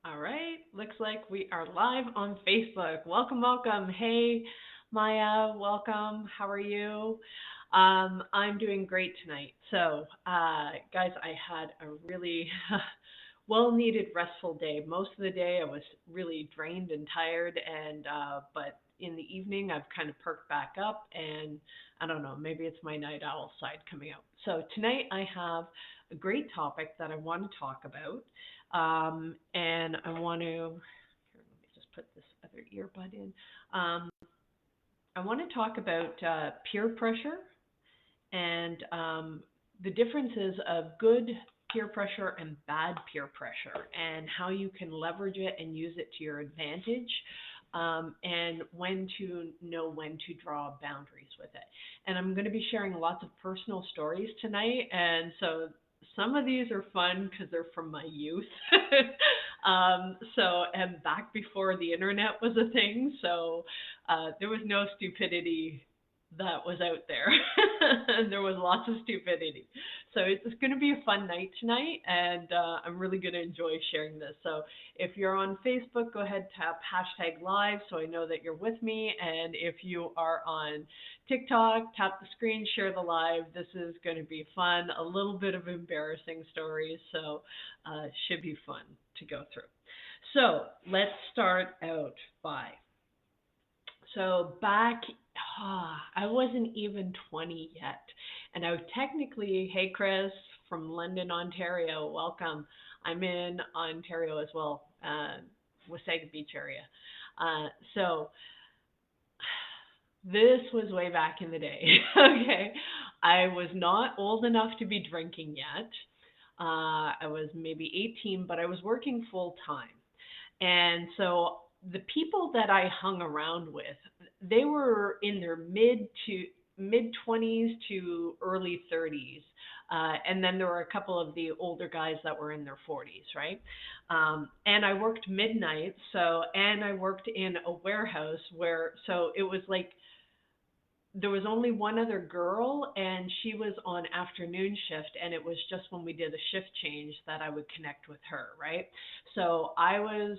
All right, looks like we are live on Facebook. Welcome, welcome. Hey, Maya, welcome. How are you? I'm doing great tonight. Guys, I had a really well needed restful day. Most of the day I was really drained and tired, but in the evening I've kind of perked back up, and I don't know, maybe it's my night owl side coming out. So tonight I have a great topic that I want to talk about. And I want to, here, let me just put this other earbud in. Um, I want to talk about peer pressure and the differences of good peer pressure and bad peer pressure, and how you can leverage it and use it to your advantage, and when to draw boundaries with it. And I'm going to be sharing lots of personal stories tonight, and so some of these are fun because they're from my youth. And back before the internet was a thing, so there was no stupidity that was out there. And there was lots of stupidity. So it's going to be a fun night tonight, and I'm really going to enjoy sharing this. So if you're on Facebook, go ahead, tap hashtag live so I know that you're with me. And if you are on TikTok, tap the screen, share the live. This is going to be fun, a little bit of embarrassing stories. So should be fun to go through. So let's start out by so back, I wasn't even 20 yet. And I technically, hey Chris from London, Ontario, welcome. I'm in Ontario as well, Wasaga Beach area. So this was way back in the day. Okay. I was not old enough to be drinking yet. I was maybe 18, but I was working full time. And so the people that I hung around with, they were in their mid 20s to early 30s. And then there were a couple of the older guys that were in their 40s, right? And I worked midnight, and I worked in a warehouse so it was like there was only one other girl, and she was on afternoon shift, and it was just when we did a shift change that I would connect with her, right? So I was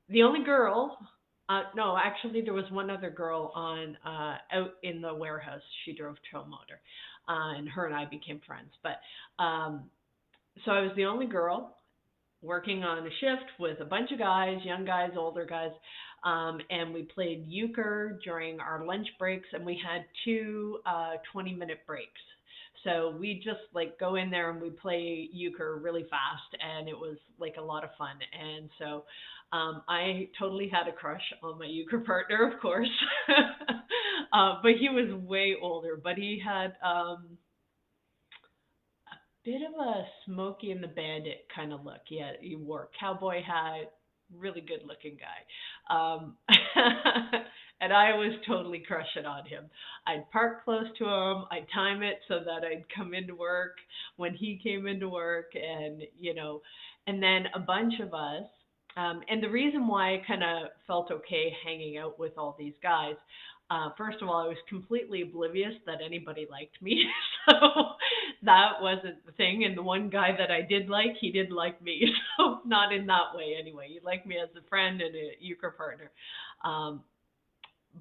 the only girl. No, actually, there was one other girl on out in the warehouse. She drove tow motor, and her and I became friends. But so I was the only girl working on a shift with a bunch of guys, young guys, older guys, and we played euchre during our lunch breaks, and we had two 20-minute breaks. So we just like go in there and we play euchre really fast, and it was like a lot of fun. And so I totally had a crush on my euchre partner, of course, but he was way older. But he had bit of a Smokey and the Bandit kind of look. He wore a cowboy hat, really good looking guy. And I was totally crushing on him. I'd park close to him. I'd time it so that I'd come into work when he came into work, and then a bunch of us. And the reason why I kind of felt okay hanging out with all these guys, first of all, I was completely oblivious that anybody liked me. So that wasn't the thing. And the one guy that I did like, he didn't like me. So not in that way anyway. He liked me as a friend and a euchre partner. Um,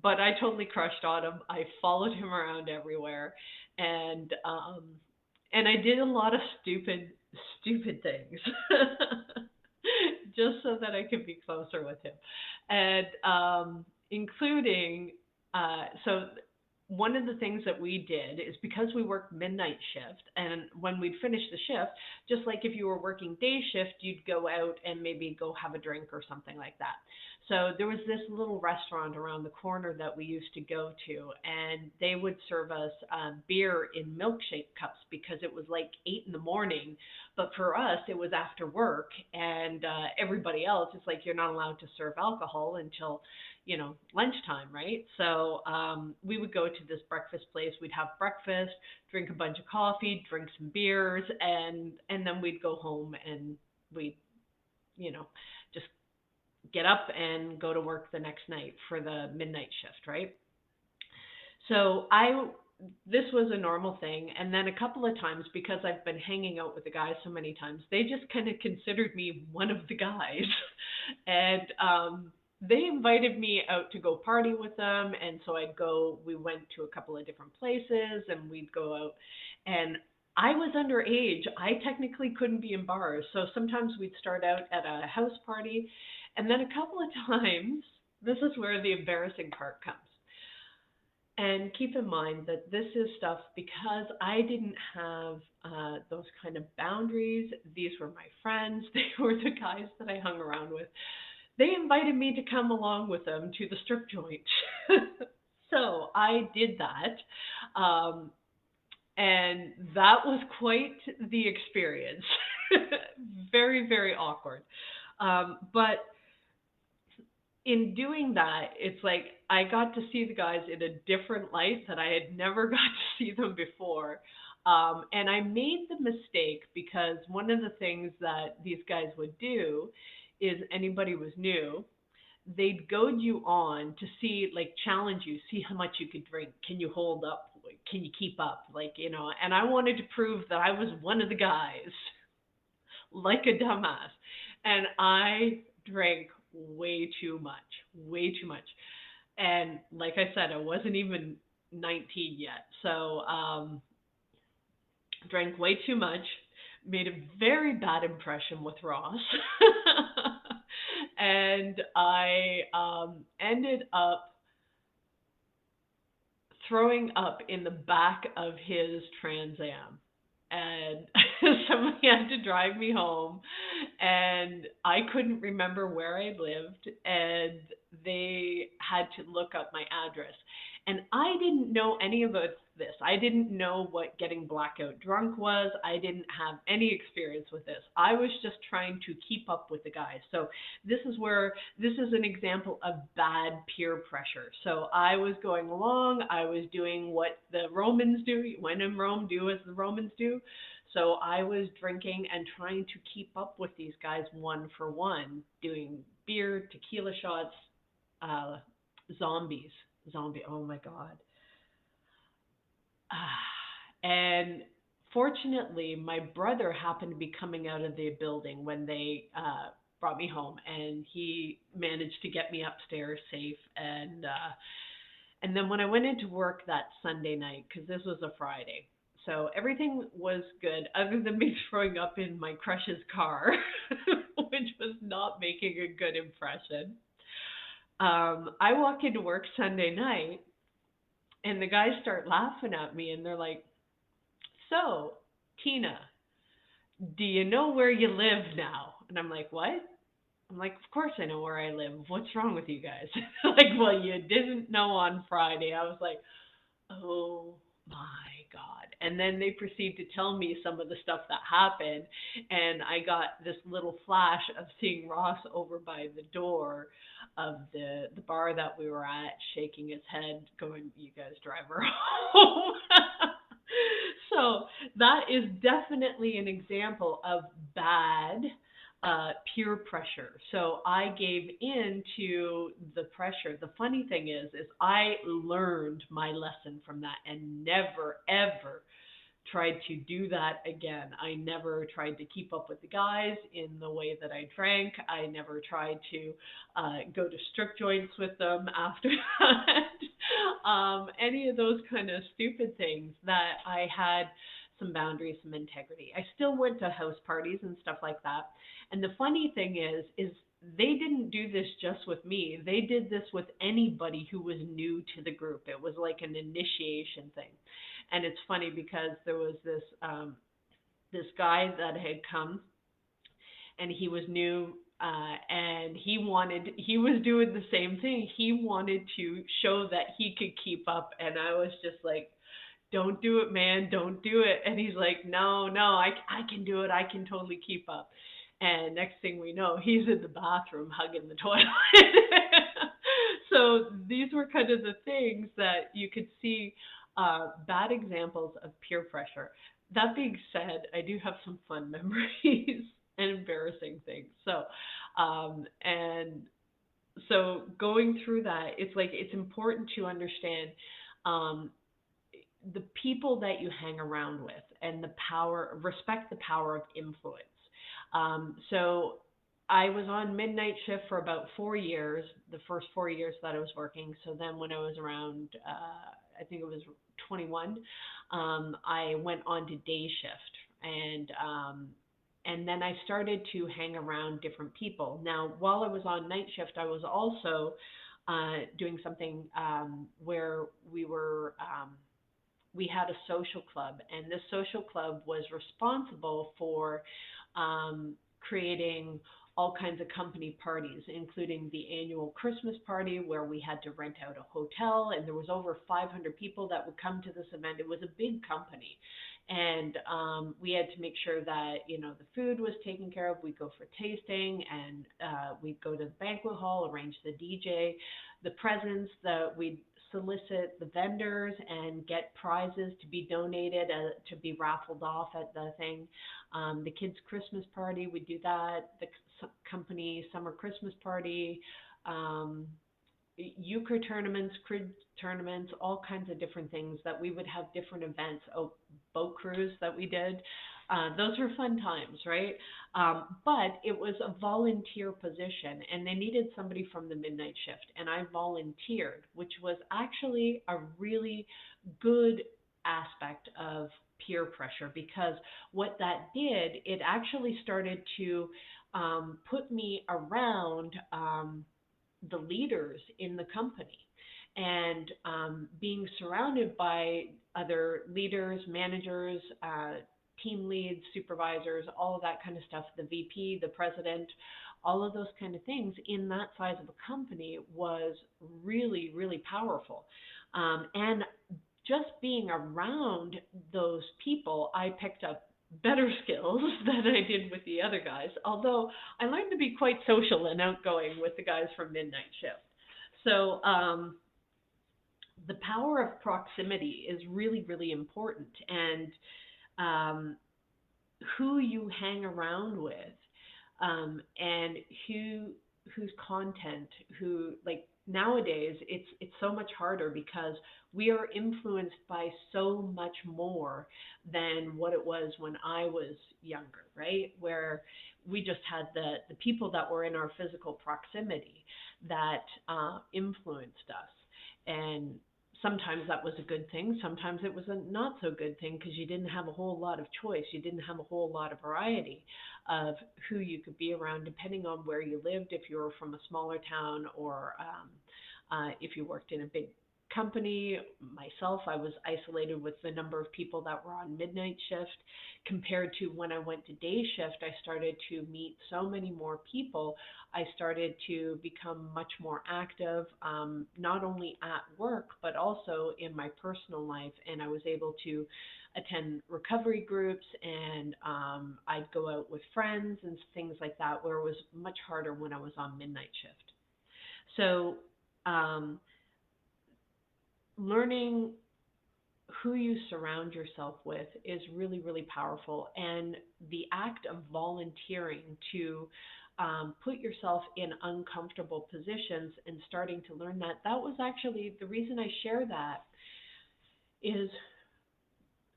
but I totally crushed on him. I followed him around everywhere. And I did a lot of stupid things. Just so that I could be closer with him. And including so one of the things that we did is because we worked midnight shift, and when we'd finish the shift, just like if you were working day shift, you'd go out and maybe go have a drink or something like that. So there was this little restaurant around the corner that we used to go to, and they would serve us beer in milkshake cups because it was like 8 in the morning. But for us, it was after work, and everybody else, it's like you're not allowed to serve alcohol until lunchtime, right? So we would go to this breakfast place. We'd have breakfast, drink a bunch of coffee, drink some beers, and then we'd go home and we'd, you know, just get up and go to work the next night for the midnight shift, right? So I this was a normal thing. And then a couple of times, because I've been hanging out with the guys so many times, they just kind of considered me one of the guys. And they invited me out to go party with them. And so I'd go, we went to a couple of different places and we'd go out. And I was underage. I technically couldn't be in bars. So sometimes we'd start out at a house party. And then a couple of times, this is where the embarrassing part comes. And keep in mind that this is stuff because I didn't have those kind of boundaries. These were my friends, they were the guys that I hung around with. They invited me to come along with them to the strip joint. So I did that. And that was quite the experience. Very, very awkward. But in doing that, it's like I got to see the guys in a different light that I had never got to see them before. And I made the mistake because one of the things that these guys would do is anybody was new, they'd goad you on to see, like, challenge you, see how much you could drink. Can you hold up? Can you keep up? Like, and I wanted to prove that I was one of the guys, like a dumbass. And I drank way too much, way too much. And like I said, I wasn't even 19 yet. So drank way too much, made a very bad impression with Ross. And I ended up throwing up in the back of his Trans Am. And somebody had to drive me home, and I couldn't remember where I lived, and they had to look up my address. And I didn't know any about this. I didn't know what getting blackout drunk was. I didn't have any experience with this. I was just trying to keep up with the guys. So this is an example of bad peer pressure. So I was going along, I was doing what the Romans do. When in Rome, do as the Romans do. So I was drinking and trying to keep up with these guys one for one, doing beer, tequila shots, uh, zombies. Zombie, oh my God. And fortunately, my brother happened to be coming out of the building when they brought me home, and he managed to get me upstairs safe. And then when I went into work that Sunday night, because this was a Friday, so everything was good, other than me throwing up in my crush's car, which was not making a good impression. I walk into work Sunday night, and the guys start laughing at me, and they're like, "So, Tina, do you know where you live now?" And I'm like, "What?" I'm like, "Of course I know where I live. What's wrong with you guys?" Like, "Well, you didn't know on Friday." I was like, "Oh my God." And then they proceed to tell me some of the stuff that happened. And I got this little flash of seeing Ross over by the door of the bar that we were at, shaking his head, going, "You guys drive her home." So that is definitely an example of bad peer pressure. So I gave in to the pressure. The funny thing is I learned my lesson from that and never ever tried to do that again. I never tried to keep up with the guys in the way that I drank. I never tried to go to strip joints with them after that. Any of those kind of stupid things that I had some boundaries, some integrity. I still went to house parties and stuff like that. And the funny thing is they didn't do this just with me. They did this with anybody who was new to the group. It was like an initiation thing. And it's funny because there was this guy that had come, and he was new, and he was doing the same thing. He wanted to show that he could keep up, and I was just like, "Don't do it, man, don't do it." And he's like, "No, no, I can do it. I can totally keep up." And next thing we know, he's in the bathroom hugging the toilet. So these were kind of the things that you could see, bad examples of peer pressure. That being said, I do have some fun memories and embarrassing things. And so going through that, it's like it's important to understand, um, people that you hang around with and the power, respect the power of influence. So I was on midnight shift for about 4 years, the first 4 years that I was working. So then when I was around, I think it was 21, I went on to day shift. And then I started to hang around different people. Now, while I was on night shift, I was also doing something where we had a social club, and this social club was responsible for creating all kinds of company parties, including the annual Christmas party where we had to rent out a hotel, and there was over 500 people that would come to this event. It was a big company, and we had to make sure that the food was taken care of. We'd go for tasting, and we'd go to the banquet hall, arrange the DJ, the presents that we'd solicit the vendors and get prizes to be donated to be raffled off at the thing. The kids' Christmas party, we do that. The company summer Christmas party, euchre tournaments, crib tournaments, all kinds of different things that we would have different events. Oh, boat cruise that we did. Those were fun times, right? But it was a volunteer position, and they needed somebody from the midnight shift, and I volunteered, which was actually a really good aspect of peer pressure, because what that did, it actually started to put me around the leaders in the company, and being surrounded by other leaders, managers, team leads, supervisors, all of that kind of stuff, the VP, the president, all of those kind of things in that size of a company was really, really powerful. And just being around those people, I picked up better skills than I did with the other guys, although I learned to be quite social and outgoing with the guys from midnight shift. So the power of proximity is really, really important. And who you hang around with, and whose content, who, like, nowadays it's so much harder because we are influenced by so much more than what it was when I was younger, right? Where we just had the people that were in our physical proximity that influenced us. And sometimes that was a good thing. Sometimes it was a not so good thing because you didn't have a whole lot of choice. You didn't have a whole lot of variety of who you could be around, depending on where you lived, if you were from a smaller town, or if you worked in a big company. Myself, I was isolated with the number of people that were on midnight shift. Compared to when I went to day shift, I started to meet so many more people. I started to become much more active, not only at work, but also in my personal life. And I was able to attend recovery groups, and I'd go out with friends and things like that, where it was much harder when I was on midnight shift. So learning who you surround yourself with is really, really powerful. And the act of volunteering to put yourself in uncomfortable positions and starting to learn that, that was actually the reason I share that, is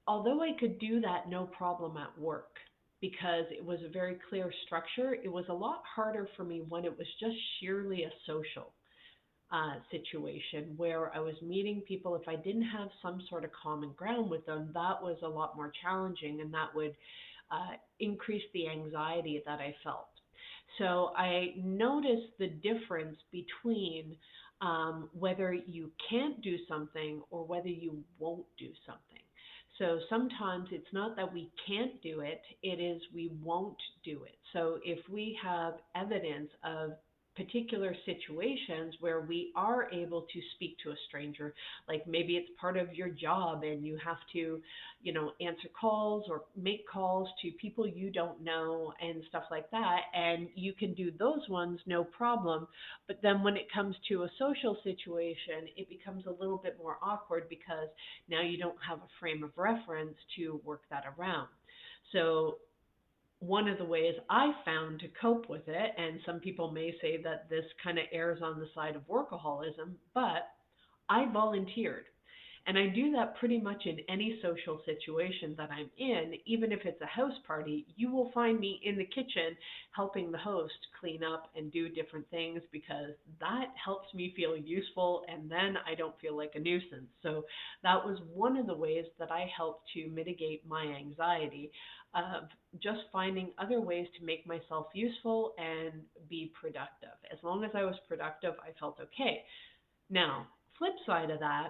although I could do that no problem at work because it was a very clear structure, it was a lot harder for me when it was just sheerly a social situation where I was meeting people. If I didn't have some sort of common ground with them, that was a lot more challenging, and that would increase the anxiety that I felt. So I noticed the difference between whether you can't do something or whether you won't do something. So sometimes it's not that we can't do it, it is we won't do it. So if we have evidence of particular situations where we are able to speak to a stranger, like maybe it's part of your job and you have to, answer calls or make calls to people you don't know and stuff like that, and you can do those ones no problem. But then when it comes to a social situation, it becomes a little bit more awkward because now you don't have a frame of reference to work that around. So one of the ways I found to cope with it, and some people may say that this kind of errs on the side of workaholism, but I volunteered. And I do that pretty much in any social situation that I'm in. Even if it's a house party, you will find me in the kitchen helping the host clean up and do different things because that helps me feel useful and then I don't feel like a nuisance. So that was one of the ways that I helped to mitigate my anxiety of just finding other ways to make myself useful and be productive. As long as I was productive, I felt okay. Now, flip side of that,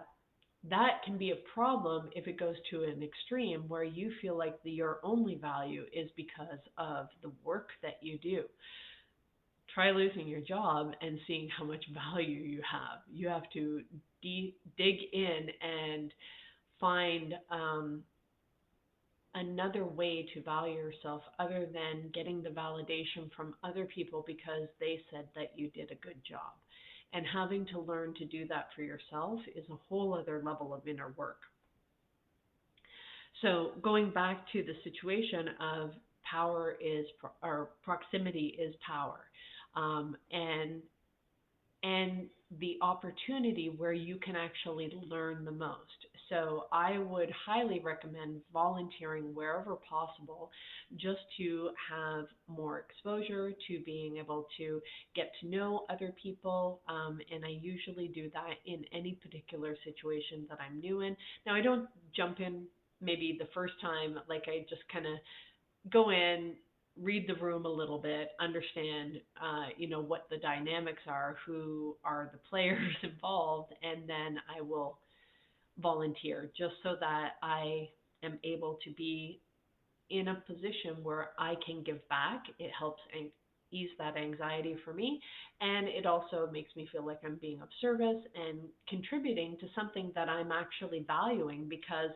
that can be a problem if it goes to an extreme where you feel like your only value is because of the work that you do. Try losing your job and seeing how much value you have. You have to dig in and find another way to value yourself other than getting the validation from other people because they said that you did a good job. And having to learn to do that for yourself is a whole other level of inner work. So going back to the situation of power is or proximity is power, and the opportunity where you can actually learn the most. So I would highly recommend volunteering wherever possible just to have more exposure to being able to get to know other people. And I usually do that in any particular situation that I'm new in. Now, I don't jump in maybe the first time, like I just kind of go in, read the room a little bit, understand, what the dynamics are, who are the players involved, and then I will volunteer just so that I am able to be in a position where I can give back. It helps ease that anxiety for me, and it also makes me feel like I'm being of service and contributing to something that I'm actually valuing because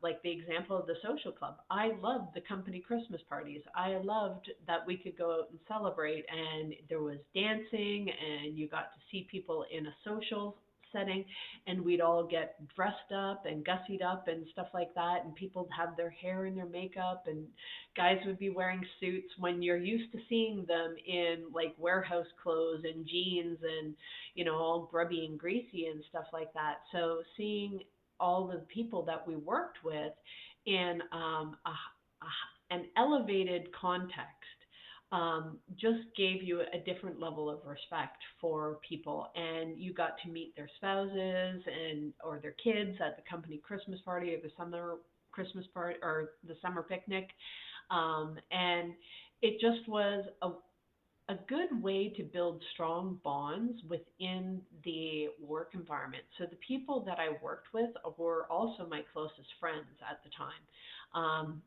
like the example of the social club. I loved the company Christmas parties. I loved that we could go out and celebrate, and there was dancing, and you got to see people in a social setting, and we'd all get dressed up and gussied up and stuff like that, and people have their hair and their makeup, and guys would be wearing suits when you're used to seeing them in like warehouse clothes and jeans and all grubby and greasy and stuff like that. So seeing all the people that we worked with in an elevated context just gave you a different level of respect for people, and you got to meet their spouses and or their kids at the company Christmas party or the summer Christmas party or the summer picnic, and it just was a good way to build strong bonds within the work environment. So the people that I worked with were also my closest friends at the time.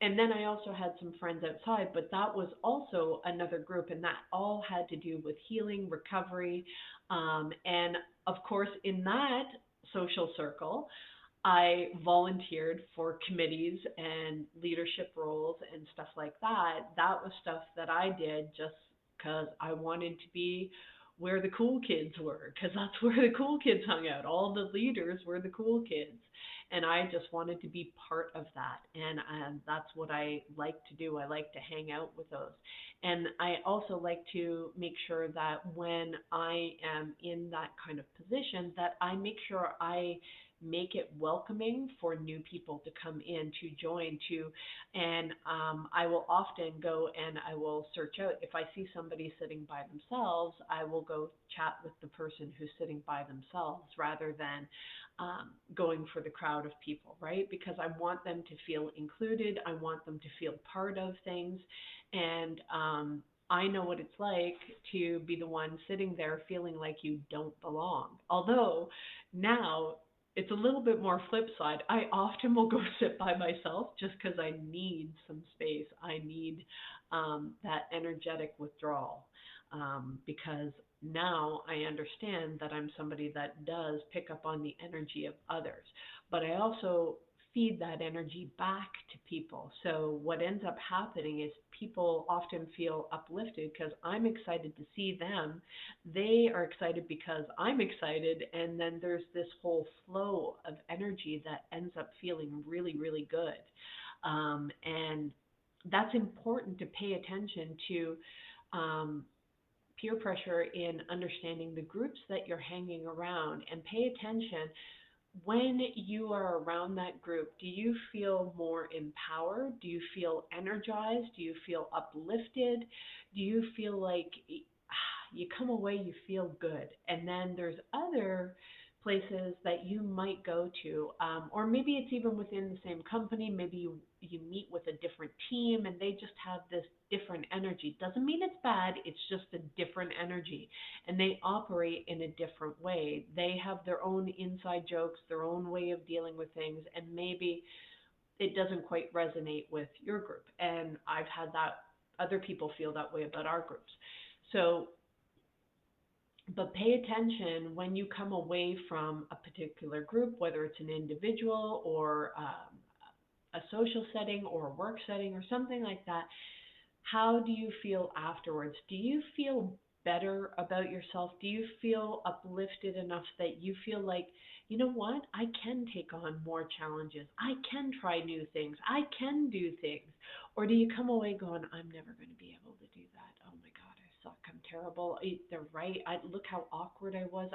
And then I also had some friends outside, but that was also another group, and that all had to do with healing, recovery. And of course, in that social circle, I volunteered for committees and leadership roles and stuff like that. That was stuff that I did just because I wanted to be where the cool kids were, because that's where the cool kids hung out. All the leaders were the cool kids. And I just wanted to be part of that. And that's what I like to do. I like to hang out with those. And I also like to make sure that when I am in that kind of position, that I make sure I make it welcoming for new people to come in, to join, to, and I will often go and I will search out. If I see somebody sitting by themselves, I will go chat with the person who's sitting by themselves rather than going for the crowd of people, right? Because I want them to feel included. I want them to feel part of things. And I know what it's like to be the one sitting there feeling like you don't belong. Although now it's a little bit more flip side. I often will go sit by myself just because I need some space. I need that energetic withdrawal because now I understand that I'm somebody that does pick up on the energy of others. But I also feed that energy back to people. So what ends up happening is people often feel uplifted because I'm excited to see them. They are excited because I'm excited. And then there's this whole flow of energy that ends up feeling really, really good. And that's important to pay attention to peer pressure in understanding the groups that you're hanging around and pay attention when you are around that group, do you feel more empowered? Do you feel energized? Do you feel uplifted? Do you feel like you come away, you feel good? And then there's other places that you might go to, or maybe it's even within the same company. Maybe you meet with a different team and they just have this different energy. Doesn't mean it's bad, it's just a different energy, and they operate in a different way. They have their own inside jokes, their own way of dealing with things, and maybe it doesn't quite resonate with your group. And I've had that, other people feel that way about our groups. So, but pay attention when you come away from a particular group, whether it's an individual or a social setting or a work setting or something like that. How do you feel afterwards? Do you feel better about yourself? Do you feel uplifted enough that you feel like, you know what, I can take on more challenges. I can try new things. I can do things. Or do you come away going, I'm never going to be able to do that. Oh my God, I suck. I'm terrible. They're right. Look how awkward I was.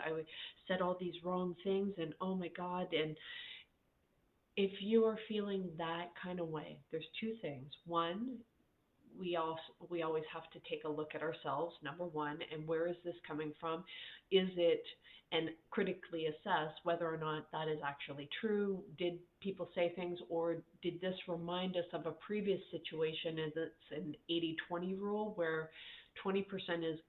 Said all these wrong things, and oh my God. And if you are feeling that kind of way, there's two things. One, we always have to take a look at ourselves, number one, and where is this coming from? Is it, and critically assess whether or not that is actually true. Did people say things, or did this remind us of a previous situation? Is it's an 80-20 rule where 20% is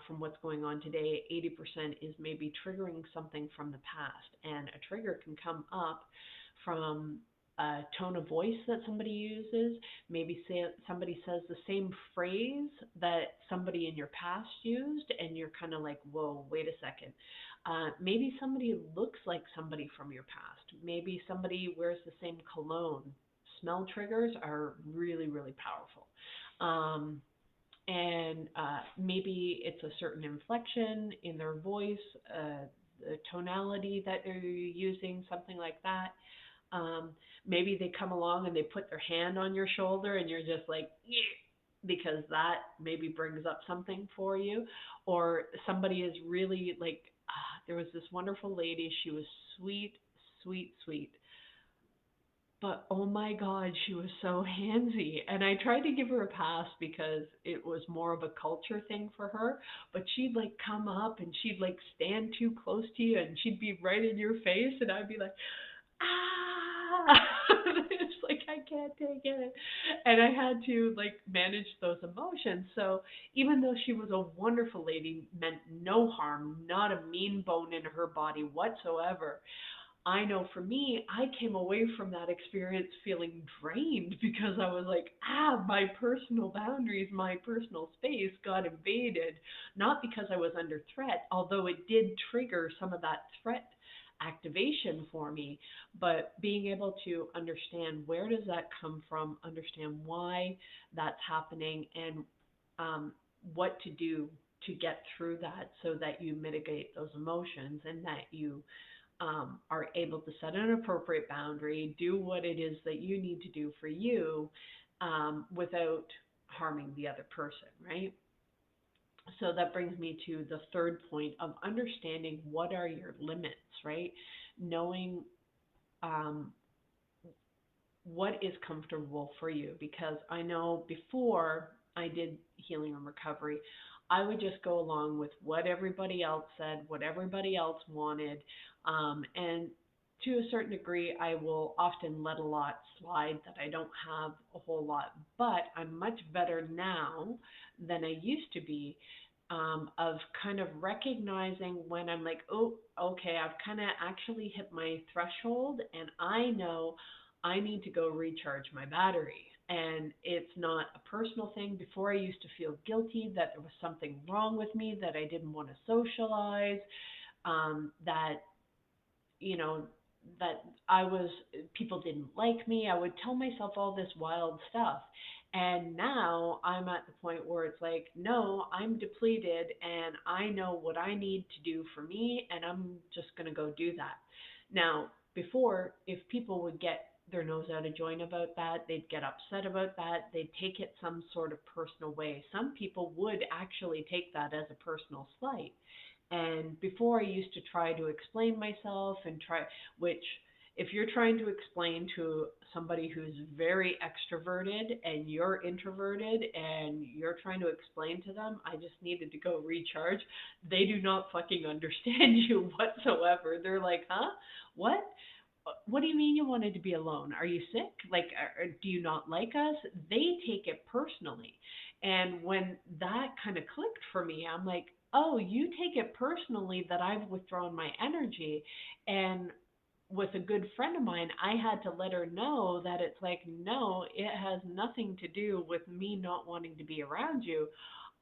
from what's going on today, 80% is maybe triggering something from the past. And a trigger can come up from a tone of voice that somebody uses. Maybe somebody says the same phrase that somebody in your past used, and you're kind of like, whoa, wait a second. Maybe somebody looks like somebody from your past. Maybe somebody wears the same cologne. Smell triggers are really, really powerful. And maybe it's a certain inflection in their voice, the tonality that they're using, something like that. Um, Maybe they come along and they put their hand on your shoulder and you're just like, yeah, because that maybe brings up something for you. Or somebody is really like, there was this wonderful lady. She was sweet, sweet, sweet. But oh my God, she was so handsy. And I tried to give her a pass because it was more of a culture thing for her. But she'd like come up and she'd like stand too close to you and she'd be right in your face. And I'd be like, ah, it's like I can't take it. And I had to like manage those emotions. So even though she was a wonderful lady, meant no harm, not a mean bone in her body whatsoever, I know for me, I came away from that experience feeling drained because I was like, my personal boundaries, my personal space got invaded, not because I was under threat, although it did trigger some of that threat activation for me, but being able to understand where does that come from, understand why that's happening, and what to do to get through that so that you mitigate those emotions and that you are able to set an appropriate boundary, do what it is that you need to do for you without harming the other person, right? So that brings me to the third point of understanding what are your limits, right? Knowing um, what is comfortable for you. Because I know before I did healing and recovery, I would just go along with what everybody else said, what everybody else wanted. And to a certain degree, I will often let a lot slide that I don't have a whole lot. But I'm much better now than I used to be, of kind of recognizing when I'm like, oh, okay, I've kind of actually hit my threshold and I know I need to go recharge my battery. And it's not a personal thing. Before, I used to feel guilty that there was something wrong with me, that I didn't want to socialize, that, you know, that I was, people didn't like me. I would tell myself all this wild stuff. And now I'm at the point where it's like, no, I'm depleted and I know what I need to do for me, and I'm just going to go do that. Now, before, if people would get their nose out of joint about that, they'd get upset about that, they'd take it some sort of personal way. Some people would actually take that as a personal slight. And before I used to try to explain myself and try, which if you're trying to explain to somebody who's very extroverted and you're introverted and you're trying to explain to them, I just needed to go recharge. They do not fucking understand you whatsoever. They're like, huh? What? What do you mean you wanted to be alone? Are you sick? Like, do you not like us? They take it personally. And when that kind of clicked for me, I'm like, oh, you take it personally that I've withdrawn my energy. And with a good friend of mine, I had to let her know that it's like, no, it has nothing to do with me not wanting to be around you.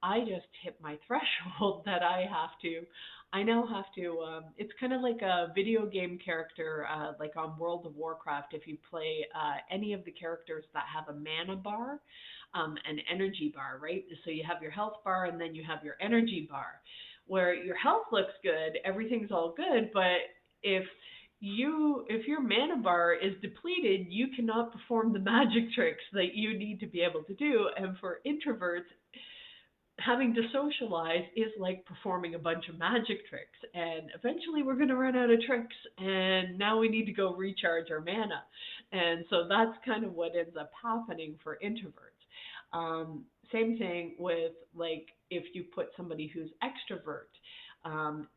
I just hit my threshold that I now have to, it's kind of like a video game character, like on World of Warcraft. If you play any of the characters that have a mana bar, an energy bar, right? So you have your health bar and then you have your energy bar, where your health looks good, everything's all good, but if if your mana bar is depleted, you cannot perform the magic tricks that you need to be able to do. And for introverts, having to socialize is like performing a bunch of magic tricks. And eventually we're going to run out of tricks. And now we need to go recharge our mana. And so that's kind of what ends up happening for introverts. Same thing with like if you put somebody who's extrovert.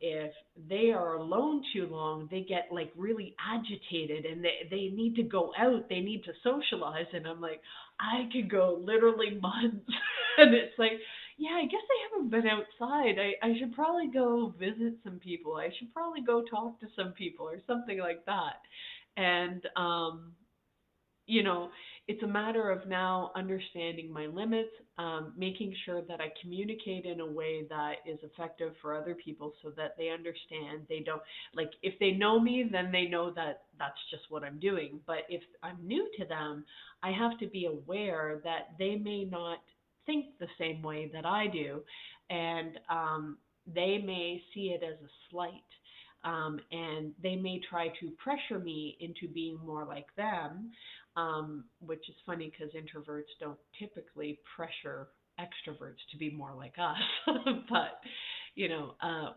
If they are alone too long, they get like really agitated and they need to go out, they need to socialize. And I'm like, I could go literally months. And it's like, yeah, I guess I haven't been outside. I should probably go visit some people. I should probably go talk to some people or something like that. And you know, it's a matter of now understanding my limits, making sure that I communicate in a way that is effective for other people so that they understand. They don't, like, if they know me, then they know that that's just what I'm doing. But if I'm new to them, I have to be aware that they may not think the same way that I do. And they may see it as a slight. And they may try to pressure me into being more like them, which is funny because introverts don't typically pressure extroverts to be more like us. But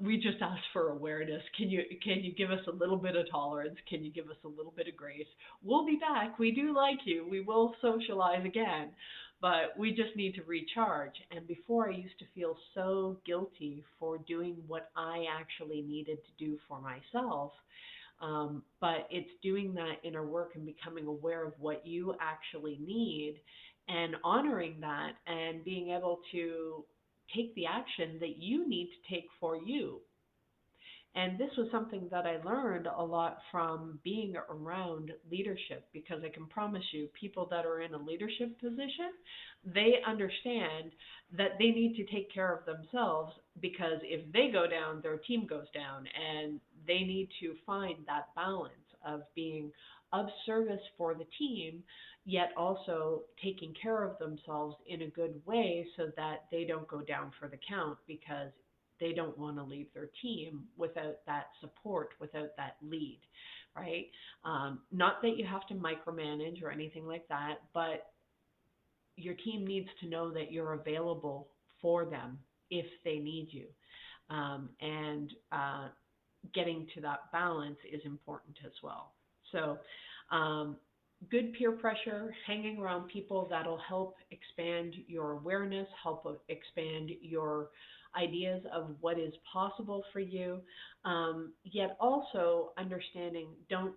we just ask for awareness. Can you give us a little bit of tolerance? Can you give us a little bit of grace? We'll be back. We do like you. We will socialize again, but we just need to recharge. And before, I used to feel so guilty for doing what I actually needed to do for myself. But it's doing that inner work and becoming aware of what you actually need and honoring that and being able to take the action that you need to take for you. And this was something that I learned a lot from being around leadership, because I can promise you, people that are in a leadership position, they understand that they need to take care of themselves, because if they go down, their team goes down. And they need to find that balance of being of service for the team, yet also taking care of themselves in a good way so that they don't go down for the count, because they don't want to leave their team without that support, without that lead, right? Not that you have to micromanage or anything like that, but your team needs to know that you're available for them if they need you. And getting to that balance is important as well. So, good peer pressure, hanging around people that'll help expand your awareness, help expand your ideas of what is possible for you. Yet also understanding, don't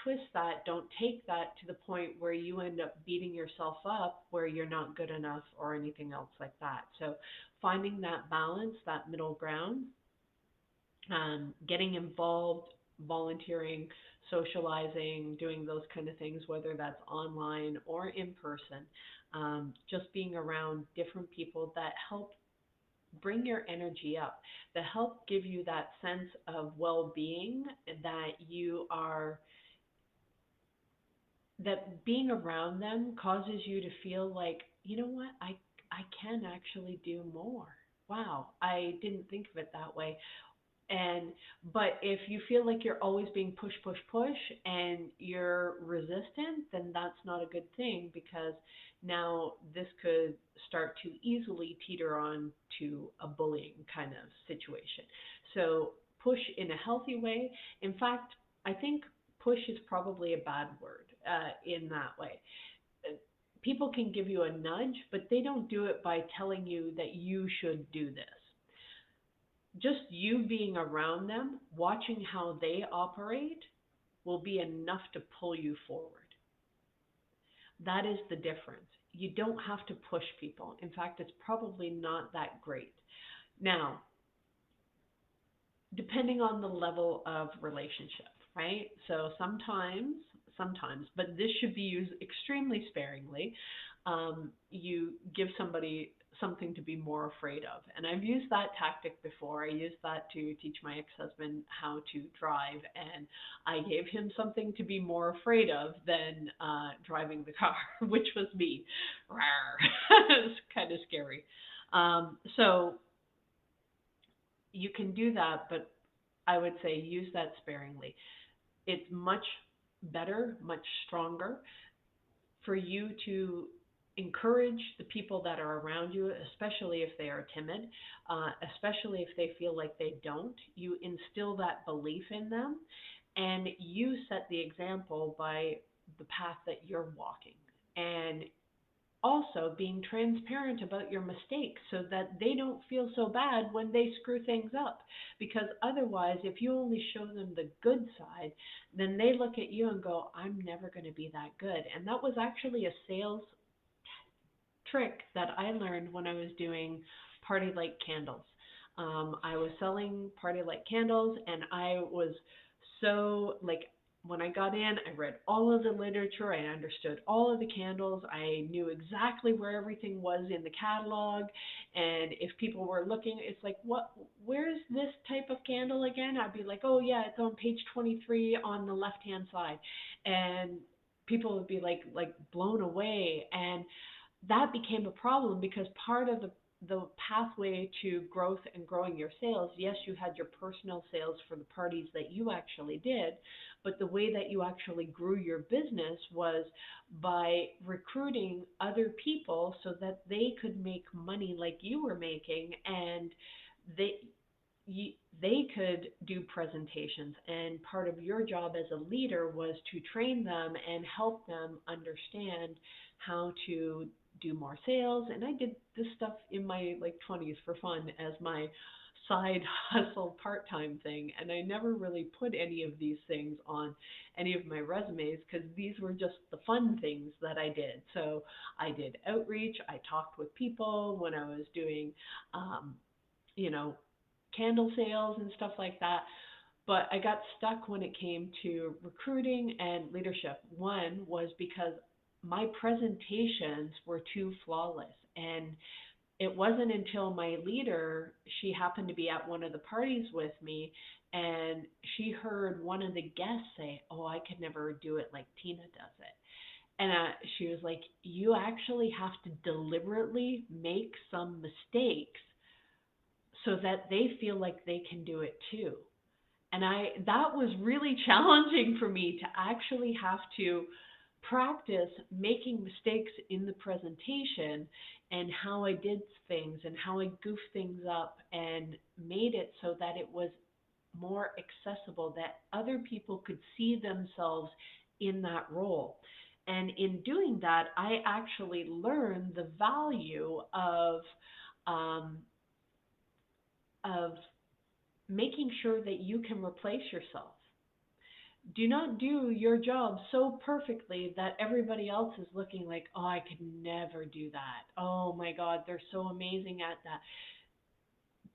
twist that, don't take that to the point where you end up beating yourself up where you're not good enough or anything else like that. So finding that balance, that middle ground, getting involved, volunteering, socializing, doing those kind of things, whether that's online or in person, just being around different people that help bring your energy up, that help give you that sense of well-being, that you are, that being around them causes you to feel like, you know what, I can actually do more. Wow, I didn't think of it that way. And but if you feel like you're always being push and you're resistant, then that's not a good thing, because now this could start to easily teeter on to a bullying kind of situation. So push in a healthy way. In fact, I think push is probably a bad word in that way. Uh, People can give you a nudge, but they don't do it by telling you that you should do this. Just you being around them, watching how they operate, will be enough to pull you forward. That is the difference. You don't have to push people. In fact, it's probably not that great. Now, depending on the level of relationship, right? So sometimes, but this should be used extremely sparingly. You give somebody something to be more afraid of. And I've used that tactic before. I used that to teach my ex-husband how to drive, and I gave him something to be more afraid of than driving the car, which was me. It's kind of scary. So you can do that, but I would say use that sparingly. It's much better, much stronger for you to encourage the people that are around you, especially if they are timid, especially if they feel like they don't. You instill that belief in them, and you set the example by the path that you're walking. And also being transparent about your mistakes so that they don't feel so bad when they screw things up. Because otherwise, if you only show them the good side, then they look at you and go, I'm never going to be that good. And that was actually a sales trick that I learned when I was doing party light candles. I was selling party light candles, and I was so like, when I got in, I read all of the literature, I understood all of the candles, I knew exactly where everything was in the catalog, and if people were looking, it's like, what, where's this type of candle again? I'd be like, oh yeah, it's on page 23 on the left hand side, and people would be like blown away. And that became a problem because part of the pathway to growth and growing your sales, yes, you had your personal sales for the parties that you actually did, but the way that you actually grew your business was by recruiting other people so that they could make money like you were making, and they they could do presentations, and part of your job as a leader was to train them and help them understand how to do more sales. And I did this stuff in my like 20s for fun as my side hustle part-time thing, and I never really put any of these things on any of my resumes because these were just the fun things that I did. So I did outreach, I talked with people when I was doing um, you know candle sales and stuff like that. But I got stuck when it came to recruiting and leadership. One was because my presentations were too flawless. And it wasn't until my leader, she happened to be at one of the parties with me, and she heard one of the guests say, oh, I could never do it like Tina does it. And she was like, you actually have to deliberately make some mistakes so that they feel like they can do it too. And I that was really challenging for me to actually have to practice making mistakes in the presentation and how I did things and how I goofed things up and made it so that it was more accessible, that other people could see themselves in that role. And in doing that, I actually learned the value um, of making sure that you can replace yourself. Do not do your job so perfectly that everybody else is looking like, oh, I could never do that. Oh my God, they're so amazing at that.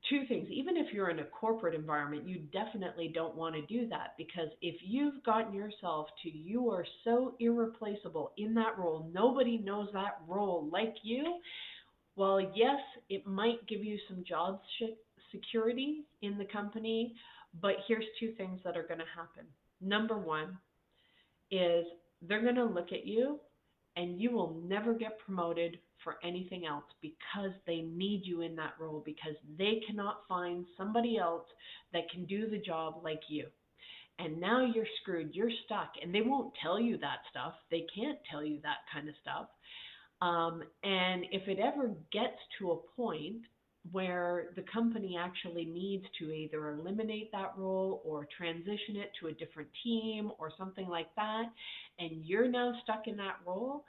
Two things. Even if you're in a corporate environment, you definitely don't want to do that, because if you've gotten yourself to you are so irreplaceable in that role, nobody knows that role like you. Well, yes, it might give you some job security in the company, but here's two things that are going to happen. Number one is they're going to look at you and you will never get promoted for anything else because they need you in that role because they cannot find somebody else that can do the job like you. And now you're screwed, you're stuck, and they won't tell you that stuff. They can't tell you that kind of stuff. And if it ever gets to a point where the company actually needs to either eliminate that role or transition it to a different team or something like that, and you're now stuck in that role,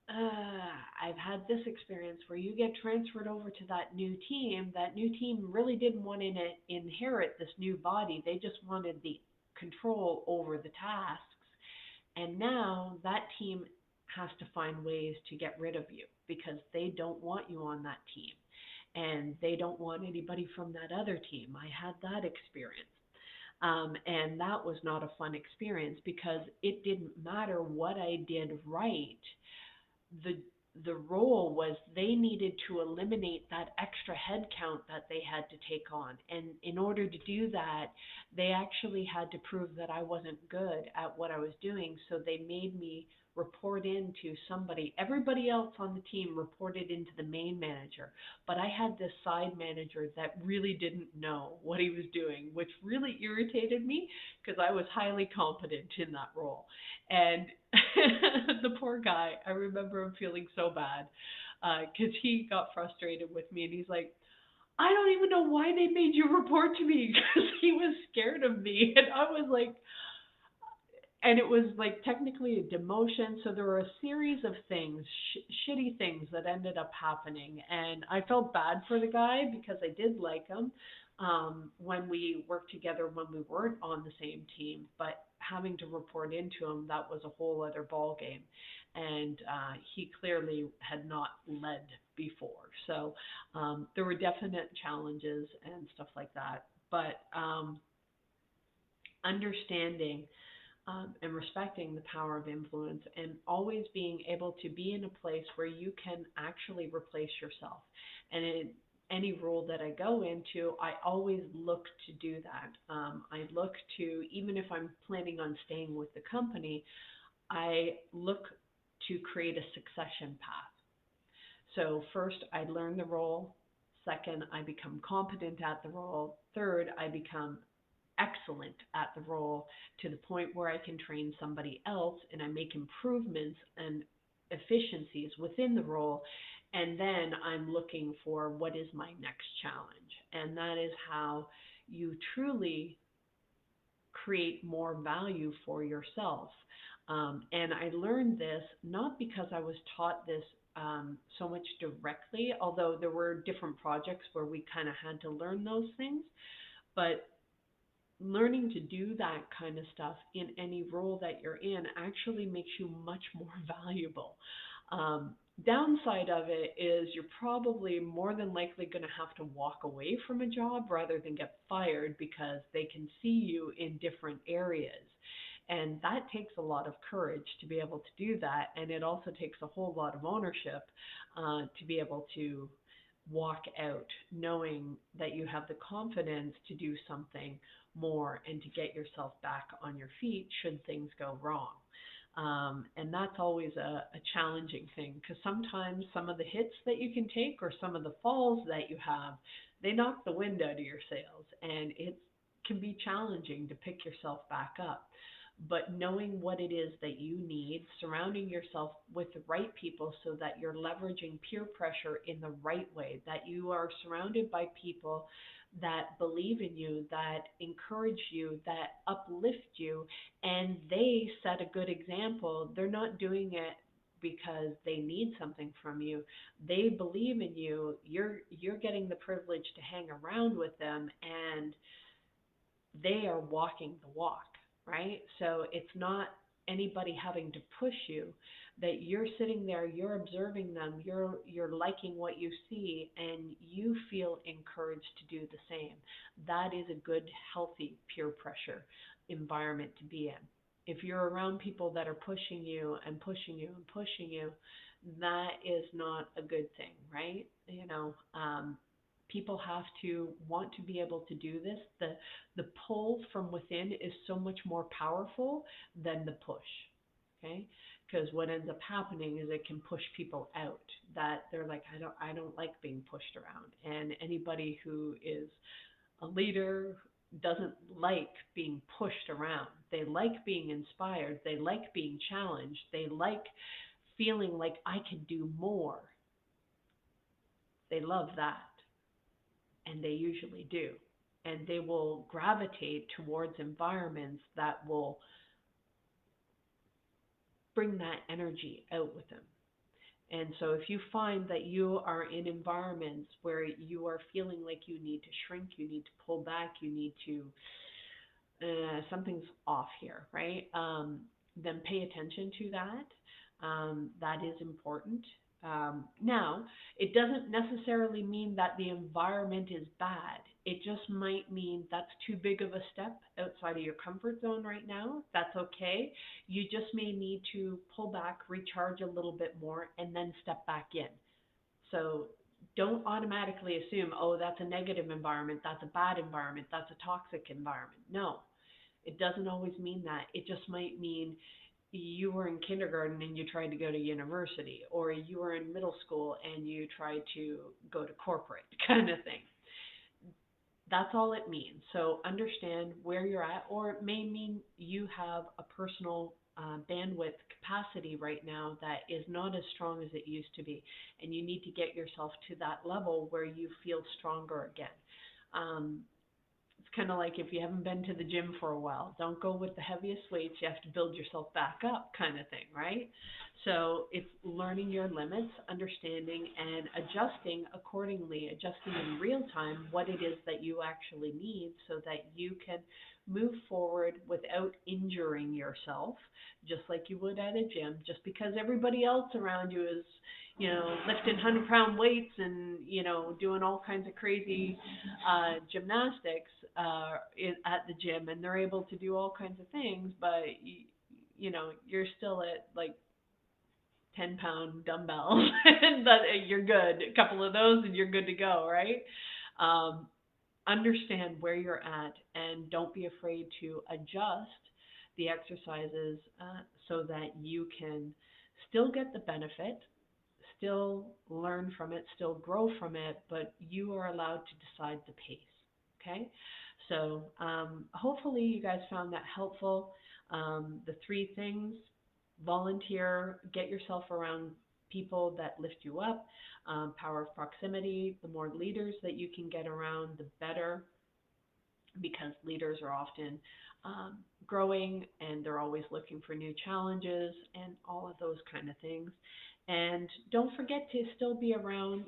I've had this experience where you get transferred over to that new team. That new team really didn't want to inherit this new body. They just wanted the control over the tasks. And now that team has to find ways to get rid of you because they don't want you on that team. And they don't want anybody from that other team. I had that experience. And that was not a fun experience because it didn't matter what I did right. The the role was they needed to eliminate that extra headcount that they had to take on. And in order to do that, they actually had to prove that I wasn't good at what I was doing. So they made me report into somebody. Everybody else on the team reported into the main manager, but I had this side manager that really didn't know what he was doing, which really irritated me because I was highly competent in that role. And the poor guy, I remember him feeling so bad because he got frustrated with me and he's like, I don't even know why they made you report to me because he was scared of me. And I was like, and it was like technically a demotion. So there were a series of things, shitty things that ended up happening. And I felt bad for the guy because I did like him when we worked together when we weren't on the same team. But having to report into him, that was a whole other ball game. And he clearly had not led before. So there were definite challenges and stuff like that. But understanding and respecting the power of influence and always being able to be in a place where you can actually replace yourself. And in any role that I go into, I always look to do that. I look to, even if I'm planning on staying with the company, I look to create a succession path. So first, I learn the role. Second, I become competent at the role. Third, I become excellent at the role to the point where I can train somebody else and I make improvements and efficiencies within the role. And then I'm looking for what is my next challenge. And that is how you truly create more value for yourself. And I learned this not because I was taught this so much directly, although there were different projects where we kind of had to learn those things. But learning to do that kind of stuff in any role that you're in actually makes you much more valuable. Um, Downside of it is you're probably more than likely going to have to walk away from a job rather than get fired because they can see you in different areas. And that takes a lot of courage to be able to do that. And it also takes a whole lot of ownership to be able to walk out knowing that you have the confidence to do something more and to get yourself back on your feet should things go wrong. And that's always a challenging thing because sometimes some of the hits that you can take or some of the falls that you have, they knock the wind out of your sails and it can be challenging to pick yourself back up. But knowing what it is that you need, surrounding yourself with the right people so that you're leveraging peer pressure in the right way, that you are surrounded by people that believe in you, that encourage you, that uplift you, and they set a good example. They're not doing it because they need something from you. They believe in you. You're getting the privilege to hang around with them and they are walking the walk, right? So it's not anybody having to push you, that you're sitting there, you're observing them, you're liking what you see and you feel encouraged to do the same. That is a good healthy peer pressure environment to be in. If you're around people that are pushing you and pushing you and pushing you, that is not a good thing, right? People have to want to be able to do this. The pull from within is so much more powerful than the push. Okay? because what ends up happening is it can push people out, that they're like, I don't like being pushed around. And anybody who is a leader doesn't like being pushed around. They like being inspired, they like being challenged, they like feeling like I can do more. They love that, and they usually do. And they will gravitate towards environments that will bring that energy out with them. And so if you find that you are in environments where you are feeling like you need to shrink, you need to pull back, you need to, something's off here, right? Then pay attention to that. That is important. Now, it doesn't necessarily mean that the environment is bad. It just might mean that's too big of a step outside of your comfort zone right now. That's okay. You just may need to pull back, recharge a little bit more, and then step back in. So don't automatically assume, oh, that's a negative environment, that's a bad environment, that's a toxic environment. No, it doesn't always mean that. It just might mean you were in kindergarten and you tried to go to university, or you were in middle school and you tried to go to corporate, kind of thing. That's all it means. So understand where you're at, or it may mean you have a personal bandwidth capacity right now that is not as strong as it used to be, and you need to get yourself to that level where you feel stronger again. Um, it's kind of like if you haven't been to the gym for a while, don't go with the heaviest weights. You have to build yourself back up, kind of thing, right? So it's learning your limits, understanding, and adjusting accordingly, adjusting in real time what it is that you actually need so that you can move forward without injuring yourself, just like you would at a gym. Just because everybody else around you is, lifting 100-pound weights and, doing all kinds of crazy gymnastics at the gym, and they're able to do all kinds of things, but you're still at like 10-pound dumbbells, and that you're good. A couple of those, and you're good to go, right? Um, Understand where you're at, and don't be afraid to adjust the exercises so that you can still get the benefit, still learn from it, still grow from it, but you are allowed to decide the pace. Okay? So hopefully you guys found that helpful. The three things: volunteer, get yourself around people that lift you up, power of proximity. The more leaders that you can get around, the better, because leaders are often growing and they're always looking for new challenges and all of those kind of things. And don't forget to still be around,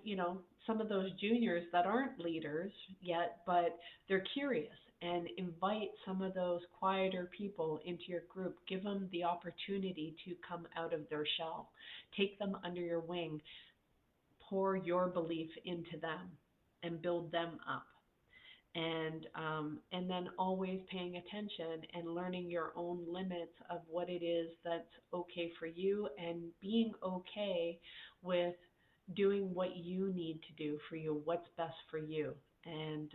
some of those juniors that aren't leaders yet, but they're curious, and invite some of those quieter people into your group. Give them the opportunity to come out of their shell. Take them under your wing. Pour your belief into them and build them up, and then always paying attention and learning your own limits of what it is that's okay for you, and being okay with doing what you need to do for you, what's best for you, and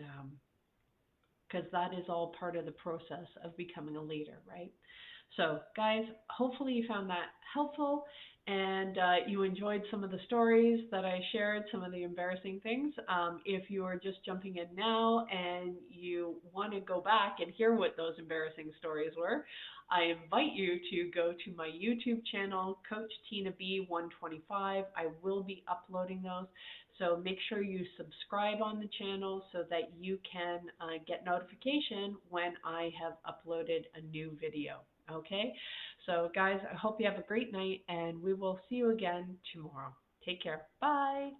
because that is all part of the process of becoming a leader, right? So, guys, hopefully you found that helpful, and you enjoyed some of the stories that I shared, some of the embarrassing things. If you are just jumping in now and you want to go back and hear what those embarrassing stories were, I invite you to go to my YouTube channel, Coach Tina B 125. I will be uploading those. So make sure you subscribe on the channel so that you can get notification when I have uploaded a new video. Okay? So guys, I hope you have a great night, and we will see you again tomorrow. Take care. Bye.